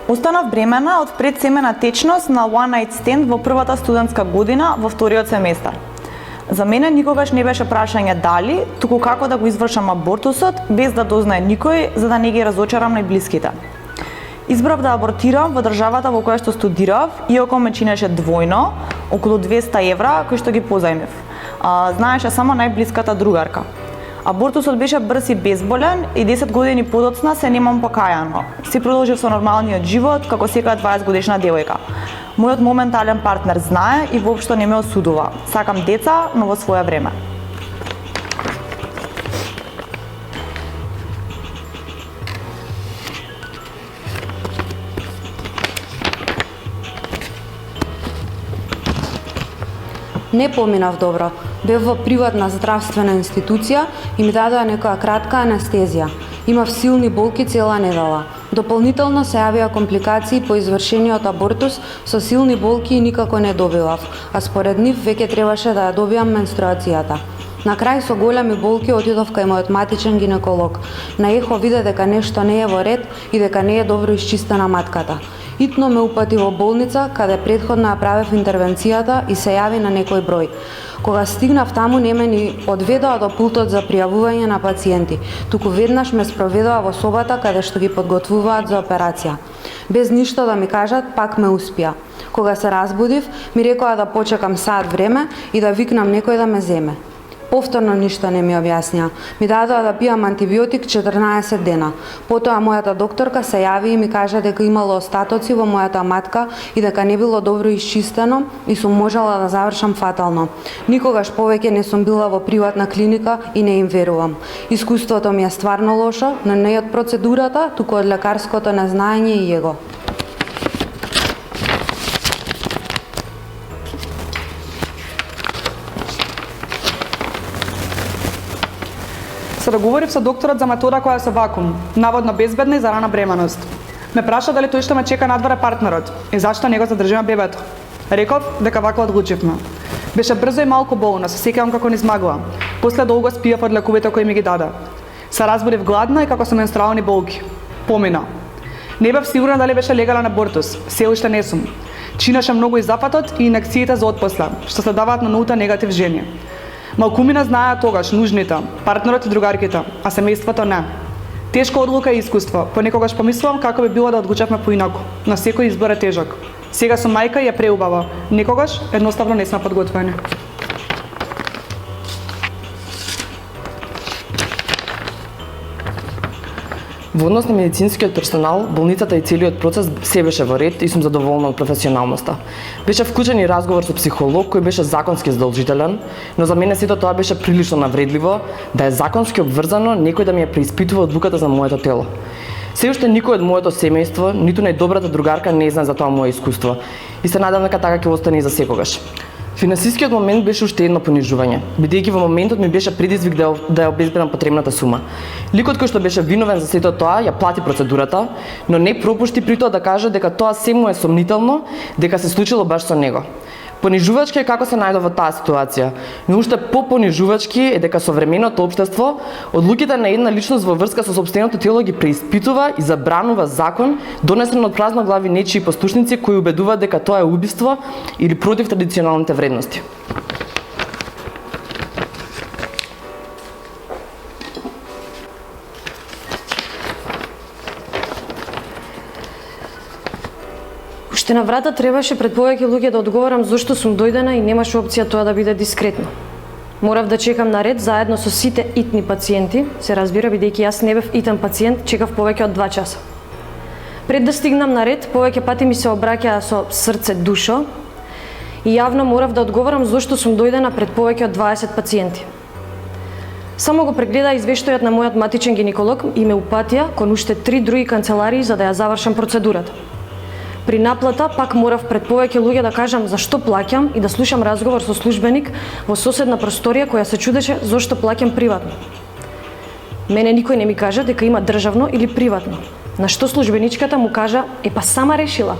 Останав бремена од предсемена течност на one night stand во првата студентска година во вториот семестар. За мене никогаш не беше прашање дали, туку како да го извршам абортусот без да дознае никој, за да не ги разочарам најблиските. Избрав да абортирам во државата во која што студирав, иако ме чинеше двојно, околу 200 евра, кои што ги позајмив. Знаеше само најблиската другарка. Абортусот беше брз и безболен и 10 години подоцна се немам покајано. Си продолжив со нормалниот живот како секоја 20 годишна девојка. Мојот моментален партнер знае и воопшто не ме осудува. Сакам деца, но во своје време. Не поминав добро. Бев во приватна здравствена институција и ми дадоа некоја кратка анестезија. Имав силни болки цела недела. Дополнително се јавија компликации по извршениот абортус со силни болки и никако не добивав, а според нив веќе требаше да ја добиам менструацијата. На крај со големи болки отидов кај мојот матичен гинеколог. На ехо виде дека нешто не е во ред и дека не е добро исчистена матката. Итно ме упати во болница, каде претходно ја правев интервенцијата и се јави на некој број. Кога стигнав таму, не ме ни одведоа до пултот за пријавување на пациенти, туку веднаш ме спроведоа во собата каде што ги подготвуваат за операција. Без ништо да ми кажат, пак ме успија. Кога се разбудив, ми рекоа да почекам саат време и да викнам некој да ме земе. Повторно ништо не ми објаснија. Ми дадоа да пијам антибиотик 14 дена. Потоа мојата докторка се јави и ми кажа дека имало остатоци во мојата матка и дека не било добро исчистено и сум можела да завршам фатално. Никогаш повеќе не сум била во приватна клиника и не им верувам. Искуството ми е стварно лошо, но не од процедурата, туку од лекарското незнаење и его. Се договорив со докторот за метода која се вакуум, наводно безбедна и за рана бременост. Ме праша дали тој што ме чека надвора партнерот и зашто не го задржиме бебето. Реков дека вака одлучивме. Беше брзо и малку болно, се сеќавам како низ магла. После долго спиев од лековите кои ми ги даде. Се разбудив гладна и како со менструални болки. Помина. Не бев сигурна дали беше легален абортус, се уште не сум. Чинеше многу и запатот и инекциите за отпосле, што се даваат на нулта негатив жени. Малкумина знаеа тогаш нужните, партнерот и другарките, а семејството не. Тешка одлука и искуство. Понекогаш помислувам како би било да одлучевме поинаку, но секој избор е тежок. Сега сум мајка и е преубава. Некогаш едноставно не сме подготвени. Во однос на медицинскиот персонал, болницата и целиот процес се беше во ред и сум задоволна од професионалноста. Беше вклучен и разговор со психолог кој беше законски задолжителен, но за мене сето тоа беше прилично навредливо да е законски обврзано некој да ми ја преиспитува одлуката за моето тело. Се уште никој од моето семејство, ниту најдобрата другарка не знае за тоа мое искуство и се надам дека така ќе остане и за секогаш. Финансискиот момент беше уште едно понижување, бидејќи во моментот ми беше предизвик да ја обезбедам потребната сума. Ликот кој што беше виновен за сето тоа ја плати процедурата, но не пропушти при тоа да каже дека тоа се му е сомнително, дека се случило баш со него. Понижувачки е како се најде во таа ситуација, но уште по-понижувачки е дека современото општество одлуките на една личност во врска со сопственото тело ги преиспитува и забранува закон донесен од празноглави нечии послушници кои убедуваат дека тоа е убиство или против традиционалните вредности. Уште на врата требаше пред повеќе луѓе да одговорам зошто сум дојдена и немаше опција тоа да биде дискретно. Морав да чекам на ред заедно со сите итни пациенти, се разбира, бидејќи јас не бев итен пациент, чекав повеќе од 2 часа. Пред да стигнам на ред, повеќе пати ми се обраќаа со срце душо и јавно морав да одговорам зошто сум дојдена пред повеќе од 20 пациенти. Само го прегледа извештајот на мојот матичен гинеколог и ме упатија кон уште 3 други канцеларии за да ја завршам процедурата. При наплата пак морав пред повеќе луѓе да кажам зашто плаќам и да слушам разговор со службеник во соседна просторија која се чудеше зошто плаќам приватно. Мене никој не ми кажа дека има државно или приватно. На што службеничката му кажа, па сама решила.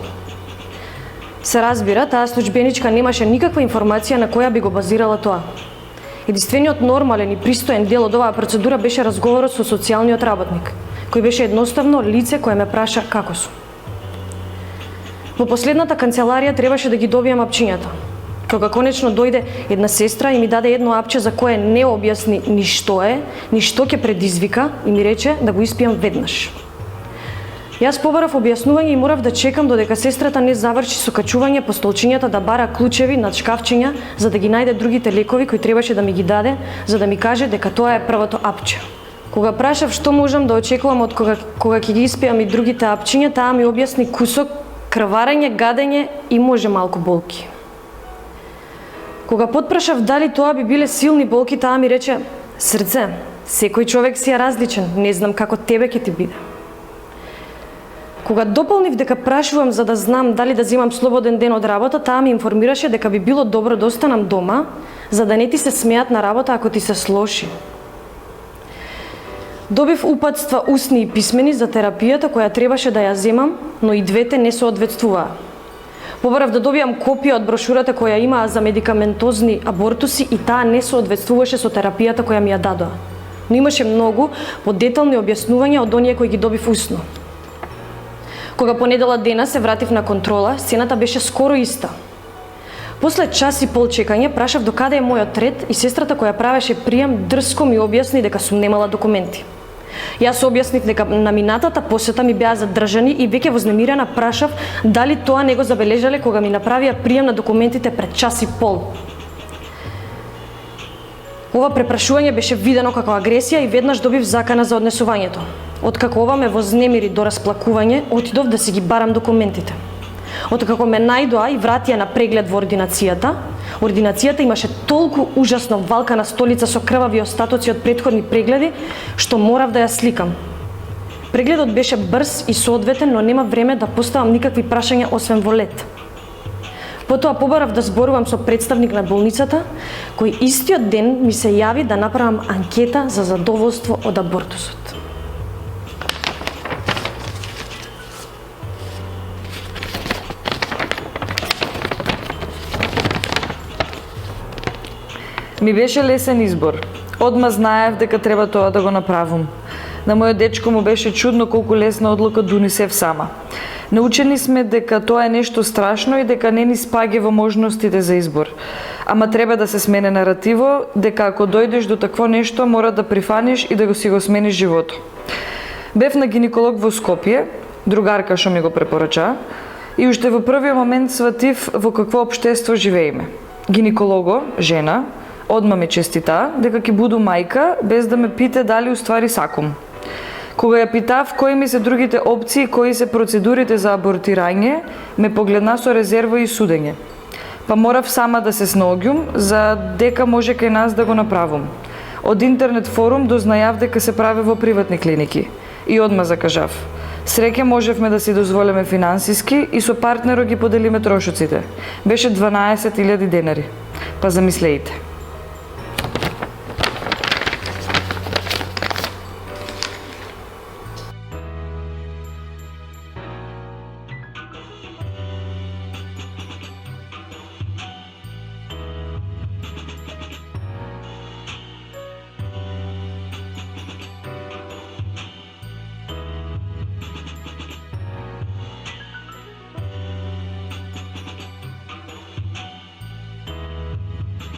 Се разбира, таа службеничка немаше никаква информација на која би го базирала тоа. Единствениот нормален и пристоен дел од оваа процедура беше разговорот со социјалниот работник, кој беше едноставно лице кое ме праша како сум. Во последната канцеларија требаше да ги добијам апчињата. Кога конечно дојде една сестра и ми даде едно апче за кое не објасни ни што е, ни што ќе предизвика и ми рече да го испијам веднаш. Јас побарав објаснување и морав да чекам додека сестрата не заврши со качување по столчињата да бара клучеви над шкафчиња за да ги најде другите лекови кои требаше да ми ги даде, за да ми каже дека тоа е првото апче. Кога прашав што можам да очекувам од кога ќе ги испијам и другите апчиња, таа ми објасни кусок, крварење, гадење и може малку болки. Кога потпрашав дали тоа би биле силни болки, таа ми рече: "Срце, секој човек си е различен, не знам како тебе ќе ти биде." Кога дополнив дека прашувам за да знам дали да земам слободен ден од работа, таа ми информираше дека би било добро да останам дома, за да не ти се смеат на работа ако ти се слоши. Добив упатства устни и писмени за терапијата која требаше да ја земам, но и двете не соодветствуваа. Побарав да добијам копија од брошурата која имаа за медикаментозни абортуси и таа не соодветствуваше со терапијата која ми ја дадоа. Но имаше многу подетални објаснувања од оние кои ги добив усно. Кога понедела дена се вратив на контрола, сцената беше скоро иста. После час и пол чекање прашав докаде е мојот ред и сестрата која правеше прием дрско ми објасни дека сум немала документи. Јас објаснив дека на минатата посета ми беа задржани и веќе вознемирена прашав дали тоа не го забележале кога ми направија прием на документите пред час и пол. Ова препрашување беше видено како агресија и веднаш добив закана за однесувањето. Откако ова ме вознемири до расплакување, отидов да си ги барам документите. Откако ме најдоа и вратија на преглед во ординацијата имаше толку ужасно валкана столица со крвави остатоци од претходни прегледи, што морав да ја сликам. Прегледот беше брз и соодветен, но нема време да поставам никакви прашања освен во лет. Потоа побарав да зборувам со представник на болницата, кој истиот ден ми се јави да направам анкета за задоволство од абортусот. Ми беше лесен избор. Одма знаев дека треба тоа да го направам. На мојот дечко му беше чудно колку лесна одлука донесев сама. Научени сме дека тоа е нешто страшно и дека не ни спаѓа во можностите за избор. Ама треба да се смене наративо дека ако дојдеш до такво нешто мора да прифаниш и да го си го смениш живото. Бев на гинеколог во Скопје, другарка што ми го препорача, и уште во првиот момент сватив во какво општество живееме. Гинеколого, жена, одма ме честита дека ќе буду мајка без да ме пита дали уствари сакум. Кога ја питав кои ми се другите опции, кои се процедурите за абортирање, ме погледна со резерва и судење. Па морав сама да се снаоѓум за дека може кај нас да го направам. Од интернет форум дознајав дека се прави во приватни клиники и одма закажав. Среќа можевме да си дозволиме финансиски и со партнерот ги поделиме трошоците. Беше 12.000 денари. Па замислејте.